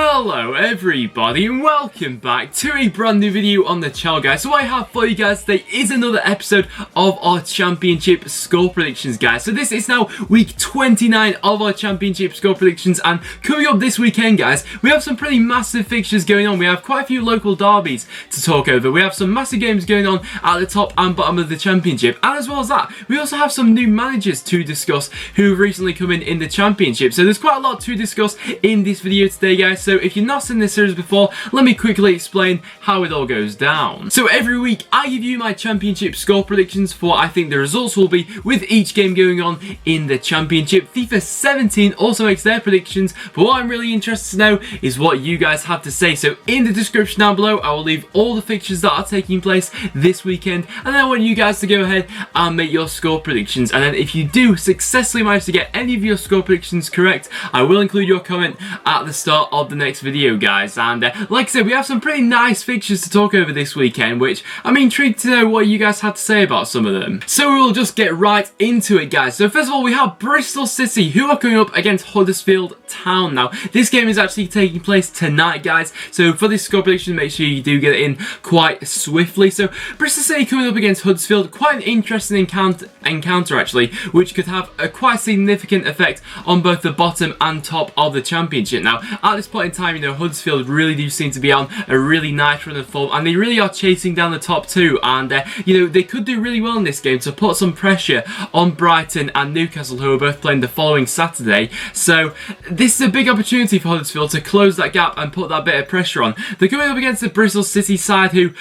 Hello everybody and welcome back to a brand new video on the channel, guys. So what I have for you guys today is another episode of our championship score predictions, guys. So this is now week 29 of our championship score predictions, and coming up this weekend, guys, we have some pretty massive fixtures going on. We have quite a few local derbies to talk over. We have some massive games going on at the top and bottom of the championship, and as well as that, we also have some new managers to discuss who have recently come in the championship. So there's quite a lot to discuss in this video today, guys. So if you've not seen this series before, let me quickly explain how it all goes down. So every week I give you my championship score predictions for what I think the results will be with each game going on in the championship. FIFA 17 also makes their predictions, but what I'm really interested to know is what you guys have to say. So in the description down below, I will leave all the fixtures that are taking place this weekend, and then I want you guys to go ahead and make your score predictions. And then if you do successfully manage to get any of your score predictions correct, I will include your comment at the start of the next video, guys. And like I said, we have some pretty nice fixtures to talk over this weekend, which I'm intrigued to know what you guys have to say about some of them. So we will just get right into it, guys. So first of all, we have Bristol City, who are coming up against Huddersfield Town. Now this game is actually taking place tonight, guys, so for this score prediction, make sure you do get it in quite swiftly. So Bristol City coming up against Huddersfield, quite an interesting encounter actually, which could have a quite significant effect on both the bottom and top of the championship. Now at this point in time, you know, Huddersfield really do seem to be on a really nice run of form, and they really are chasing down the top two, and you know, they could do really well in this game to put some pressure on Brighton and Newcastle, who are both playing the following Saturday. So this is a big opportunity for Huddersfield to close that gap and put that bit of pressure on. They're coming up against the Bristol City side, who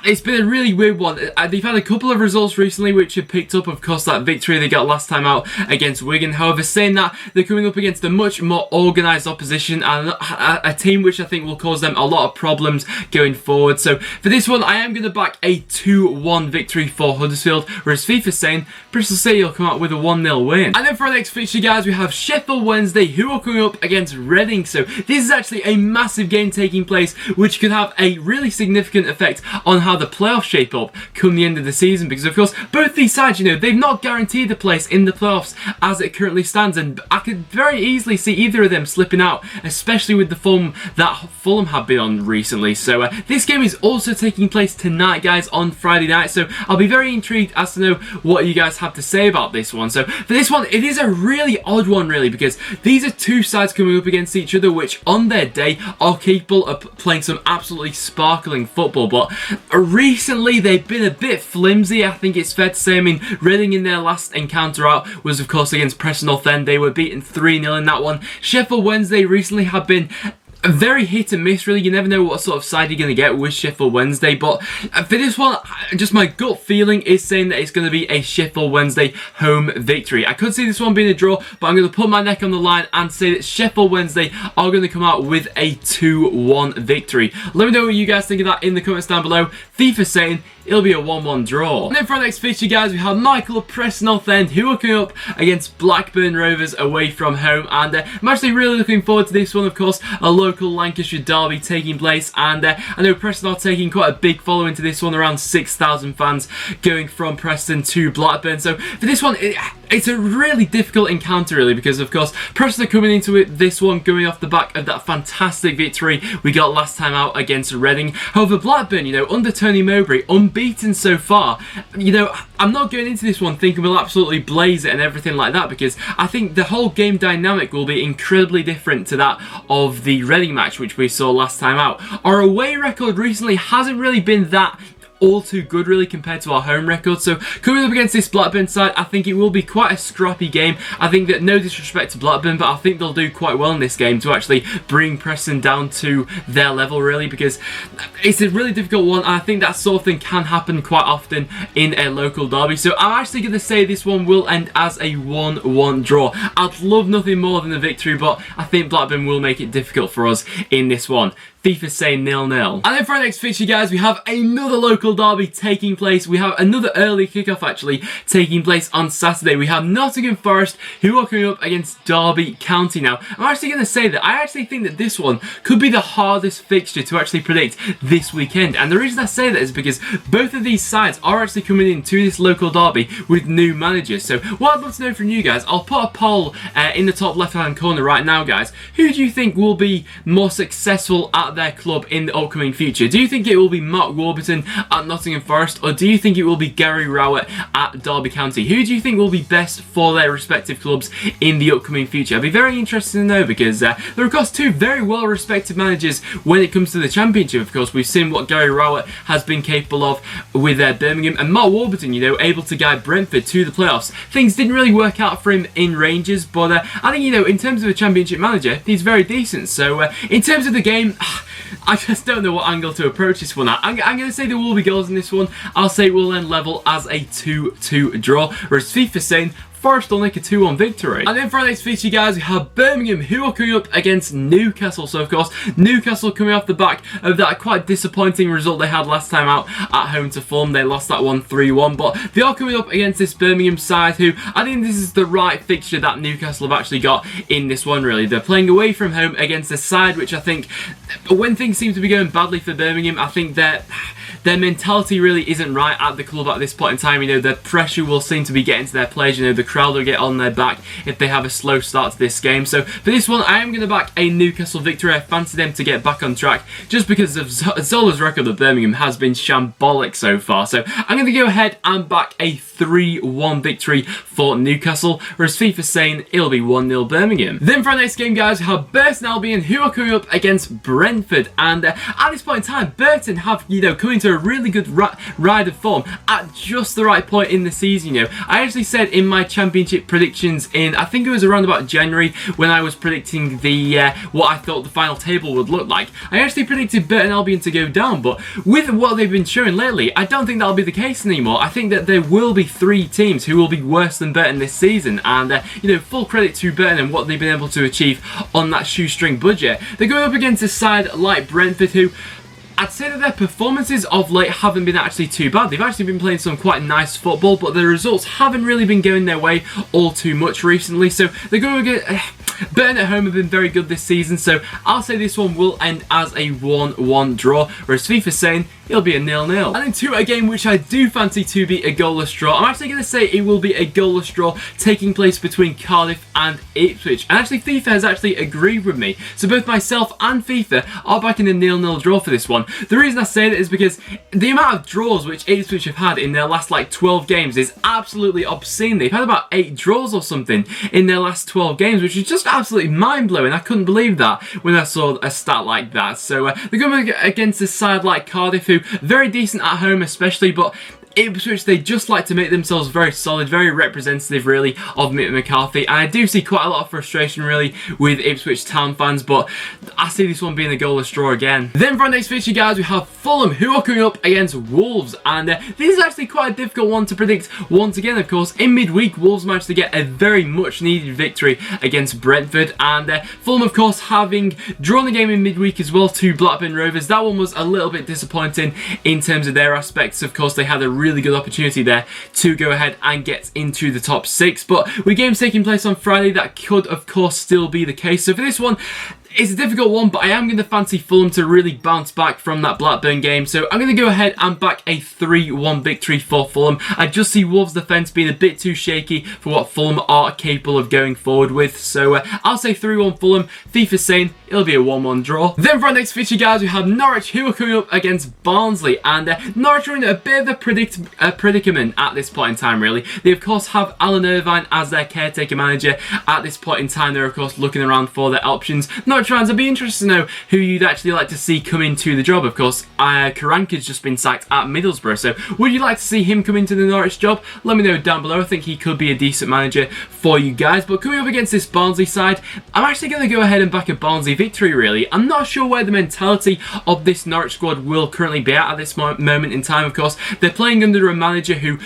it's been a really weird one. They've had a couple of results recently which have picked up, of course, that victory they got last time out against Wigan. However, saying that, they're coming up against a much more organised opposition and a team which I think will cause them a lot of problems going forward. So for this one, I am going to back a 2-1 victory for Huddersfield, whereas FIFA's saying Bristol City will come out with a 1-0 win. And then for our next fixture, guys, we have Sheffield Wednesday, who are coming up against Reading. So this is actually a massive game taking place, which could have a really significant effect on how the playoffs shape up come the end of the season, because of course both these sides, you know, they've not guaranteed a place in the playoffs as it currently stands, and I could very easily see either of them slipping out, especially with the form that Fulham have been on recently. So this game is also taking place tonight, guys, on Friday night, so I'll be very intrigued as to know what you guys have to say about this one. So for this one, it is a really odd one, really, because these are two sides coming up against each other which on their day are capable of playing some absolutely sparkling football, but recently they've been a bit flimsy, I think it's fair to say. I mean, Reading in their last encounter out was of course against Preston. They were beaten 3-0 in that one. Sheffield Wednesday recently have been very hit and miss, really. You never know what sort of side you're going to get with Sheffield Wednesday, but for this one, just my gut feeling is saying that it's going to be a Sheffield Wednesday home victory. I could see this one being a draw, but I'm going to put my neck on the line and say that Sheffield Wednesday are going to come out with a 2-1 victory. Let me know what you guys think of that in the comments down below. FIFA saying it'll be a 1-1 draw. And then for our next fixture, guys, we have Preston, who are coming up against Blackburn Rovers away from home, and I'm actually really looking forward to this one. Of course, a local Lancashire derby taking place, and I know Preston are taking quite a big following to this one, around 6,000 fans going from Preston to Blackburn. So for this one, it's a really difficult encounter, really, because of course Preston are coming into this one going off the back of that fantastic victory we got last time out against Reading. However, Blackburn, you know, under Tony Mowbray, unbeaten so far. You know, I'm not going into this one thinking we'll absolutely blaze it and everything like that, because I think the whole game dynamic will be incredibly different to that of the Reading match which we saw last time out. Our away record recently hasn't really been that all too good, really, compared to our home record. So coming up against this Blackburn side, I think it will be quite a scrappy game. I think that, no disrespect to Blackburn, but I think they'll do quite well in this game to actually bring Preston down to their level, really, because it's a really difficult one. I think that sort of thing can happen quite often in a local derby. So I'm actually going to say this one will end as a 1-1 draw. I'd love nothing more than a victory, but I think Blackburn will make it difficult for us in this one. FIFA saying 0-0. And then for our next fixture, guys, we have another local derby taking place. We have another early kickoff actually taking place on Saturday. We have Nottingham Forest, who are coming up against Derby County. Now, I'm actually going to say that I actually think that this one could be the hardest fixture to actually predict this weekend. And the reason I say that is because both of these sides are actually coming into this local derby with new managers. So what I'd love to know from you guys, I'll put a poll in the top left hand corner right now, guys. Who do you think will be more successful at their club in the upcoming future? Do you think it will be Mark Warburton at Nottingham Forest, or do you think it will be Gary Rowett at Derby County? Who do you think will be best for their respective clubs in the upcoming future? I'd be very interested to know, because there are of course two very well respected managers when it comes to the Championship. Of course, we've seen what Gary Rowett has been capable of with Birmingham, and Mark Warburton, you know, able to guide Brentford to the playoffs. Things didn't really work out for him in Rangers, but I think, you know, in terms of a Championship manager, he's very decent. So in terms of the game, I just don't know what angle to approach this one at. I'm going to say there will be goals in this one. I'll say we'll end level as a 2-2 draw, whereas FIFA saying Forest will make a 2-1 victory. And then for our next feature, guys, we have Birmingham, who are coming up against Newcastle. So, of course, Newcastle coming off the back of that quite disappointing result they had last time out at home to Fulham. They lost that one 3-1, but they are coming up against this Birmingham side, who I think this is the right fixture that Newcastle have actually got in this one, really. They're playing away from home against a side which I think, when things seem to be going badly for Birmingham, I think their mentality really isn't right at the club at this point in time. You know, the pressure will seem to be getting to their players. You know, the crowd will get on their back if they have a slow start to this game. So for this one, I am going to back a Newcastle victory. I fancy them to get back on track just because of Zola's record at Birmingham has been shambolic so far. So I'm going to go ahead and back a 3-1 victory for Newcastle, whereas FIFA saying it'll be 1-0 Birmingham. Then for our next game, guys, we have Burton Albion, who are coming up against Brentford. And at this point in time, Burton have, you know, coming to a really good ride of form at just the right point in the season. You know, I actually said in my Championship predictions in, I think it was around about January, when I was predicting the what I thought the final table would look like, I actually predicted Burton Albion to go down. But with what they've been showing lately, I don't think that'll be the case anymore. I think that there will be 3 teams who will be worse than Burton this season, and you know, full credit to Burton and what they've been able to achieve on that shoestring budget. They're going up against a side like Brentford, who I'd say that their performances of late haven't been actually too bad. They've actually been playing some quite nice football, but the results haven't really been going their way all too much recently. So they're going to get Burton at home have been very good this season, so I'll say this one will end as a 1-1 draw, whereas FIFA's saying it'll be a 0-0. And into a game which I do fancy to be a goalless draw. I'm actually going to say it will be a goalless draw taking place between Cardiff and Ipswich. And actually FIFA has actually agreed with me. So both myself and FIFA are backing a 0-0 draw for this one. The reason I say that is because the amount of draws which Ipswich have had in their last like 12 games is absolutely obscene. They've had about 8 draws or something in their last 12 games, which is just absolutely mind-blowing. I couldn't believe that when I saw a stat like that. So they're going against a side like Cardiff, who very decent at home especially, but Ipswich, they just like to make themselves very solid, very representative really of Mick McCarthy, and I do see quite a lot of frustration really with Ipswich Town fans, but I see this one being a goalless draw again. Then for our next fixture, guys, we have Fulham, who are coming up against Wolves, and this is actually quite a difficult one to predict once again. Of course, in midweek, Wolves managed to get a very much needed victory against Brentford, and Fulham, of course, having drawn the game in midweek as well to Blackburn Rovers. That one was a little bit disappointing in terms of their aspects. Of course, they had a really good opportunity there to go ahead and get into the top 6, but with games taking place on Friday, that could of course still be the case. So for this one, it's a difficult one, but I am going to fancy Fulham to really bounce back from that Blackburn game. So I'm going to go ahead and back a 3-1 victory for Fulham. I just see Wolves' defence being a bit too shaky for what Fulham are capable of going forward with. So I'll say 3-1 Fulham. FIFA's saying it'll be a 1-1 draw. Then for our next fixture, guys, we have Norwich, who are coming up against Barnsley. And Norwich are in a bit of a predicament at this point in time, really. They, of course, have Alan Irvine as their caretaker manager. At this point in time, they're, of course, looking around for their options. Norwich fans, I'd be interested to know who you'd actually like to see come into the job. Of course, Karanka's just been sacked at Middlesbrough, so would you like to see him come into the Norwich job? Let me know down below. I think he could be a decent manager for you guys. But coming up against this Barnsley side, I'm actually going to go ahead and back a Barnsley victory, really. I'm not sure where the mentality of this Norwich squad will currently be at this moment in time. Of course, they're playing under a manager who,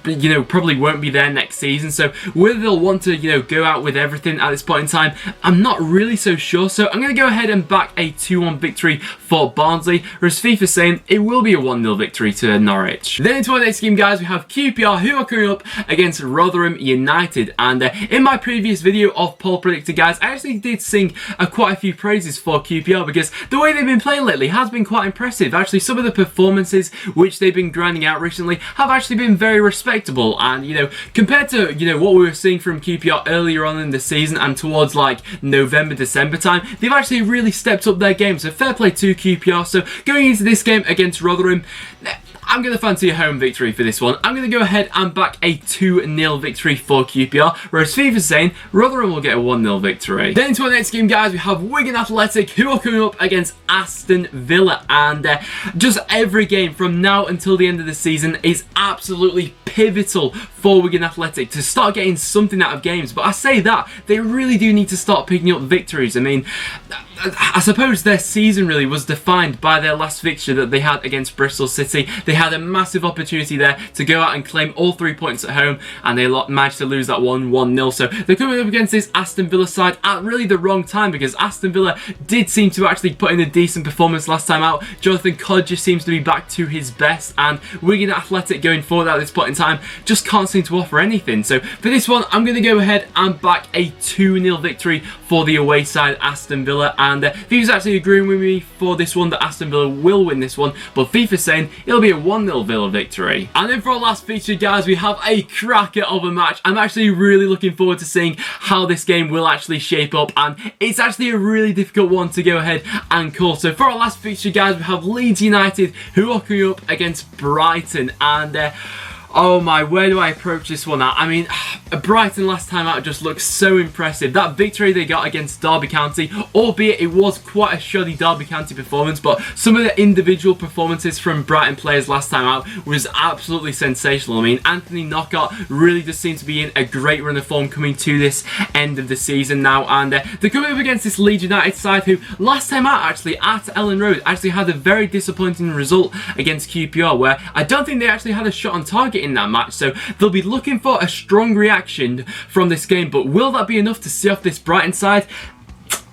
you know, probably won't be there next season, so whether they'll want to, you know, go out with everything at this point in time, I'm not really so sure. So I'm going to go ahead and back a 2-1 victory for Barnsley, whereas FIFA's saying it will be a 1-0 victory to Norwich. Then into our next game, guys, we have QPR, who are coming up against Rotherham United. And in my previous video of Poll Predictor, guys, I actually did sing quite a few praises for QPR because the way they've been playing lately has been quite impressive. Actually, some of the performances which they've been grinding out recently have actually been very respectable. And, you know, compared to, you know, what we were seeing from QPR earlier on in the season and towards like November, December time, they've actually really stepped up their game. So fair play to QPR. So going into this game against Rotherham, I'm going to fancy a home victory for this one. I'm going to go ahead and back a 2-0 victory for QPR, whereas FIFA's saying Rotherham will get a 1-0 victory. Then into our next game, guys, we have Wigan Athletic, who are coming up against Aston Villa. And just every game from now until the end of the season is absolutely pivotal for Wigan Athletic to start getting something out of games. But I say that, they really do need to start picking up victories. I mean, I suppose their season really was defined by their last fixture that they had against Bristol City. They had a massive opportunity there to go out and claim all 3 points at home, and they managed to lose that one 1-0. So they're coming up against this Aston Villa side at really the wrong time, because Aston Villa did seem to actually put in a decent performance last time out. Jonathan Codger seems to be back to his best, and Wigan Athletic going forward at this point in time just can't seem to offer anything. So for this one, I'm going to go ahead and back a 2-0 victory for the away side, Aston Villa. And FIFA's actually agreeing with me for this one that Aston Villa will win this one, but FIFA's saying it'll be a 1-0 Villa victory. And then for our last feature, guys, we have a cracker of a match. I'm actually really looking forward to seeing how this game will actually shape up, and it's actually a really difficult one to go ahead and call. So for our last feature, guys, we have Leeds United, who are coming up against Brighton. And oh my, where do I approach this one at? I mean, Brighton last time out just looked so impressive. That victory they got against Derby County, albeit it was quite a shoddy Derby County performance, but some of the individual performances from Brighton players last time out was absolutely sensational. I mean, Anthony Knockout really just seems to be in a great run of form coming to this end of the season now, and they're coming up against this Leeds United side who last time out actually at Ellen Road actually had a very disappointing result against QPR, where I don't think they actually had a shot on target in that match. So they'll be looking for a strong reaction from this game, but will that be enough to see off this Brighton side?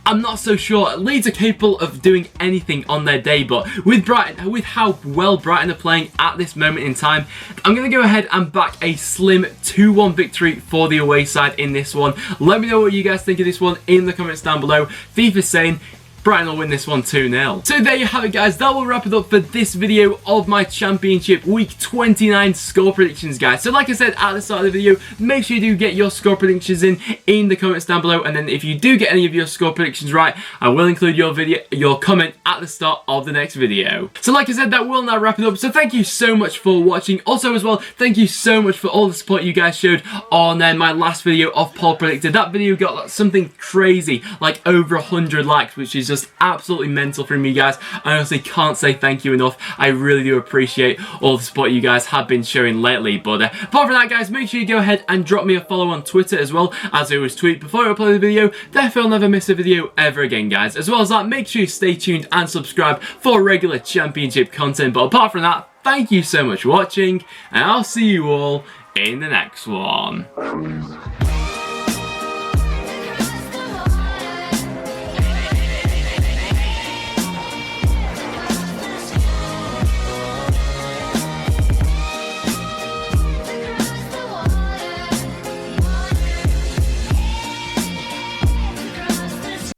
I'm not so sure. Leeds are capable of doing anything on their day, but with Brighton, with how well Brighton are playing at this moment in time, I'm going to go ahead and back a slim 2-1 victory for the away side in this one. Let me know what you guys think of this one in the comments down below. FIFA's saying Brighton will win this one 2-0. So there you have it, guys. That will wrap it up for this video of my Championship Week 29 score predictions, guys. So like I said at the start of the video, make sure you do get your score predictions in the comments down below. And then if you do get any of your score predictions right, I will include your comment at the start of the next video. So like I said, that will now wrap it up. So thank you so much for watching. Also as well, thank you so much for all the support you guys showed on my last video of Poll Predictor. That video got something crazy, like over 100 likes, which is just absolutely mental from you guys. I honestly can't say thank you enough. I really do appreciate all the support you guys have been showing lately. But apart from that, guys, make sure you go ahead and drop me a follow on Twitter as well, as I always tweet before I upload the video. Therefore, you'll never miss a video ever again, guys. As well as that, make sure you stay tuned and subscribe for regular Championship content. But apart from that, thank you so much for watching, and I'll see you all in the next one.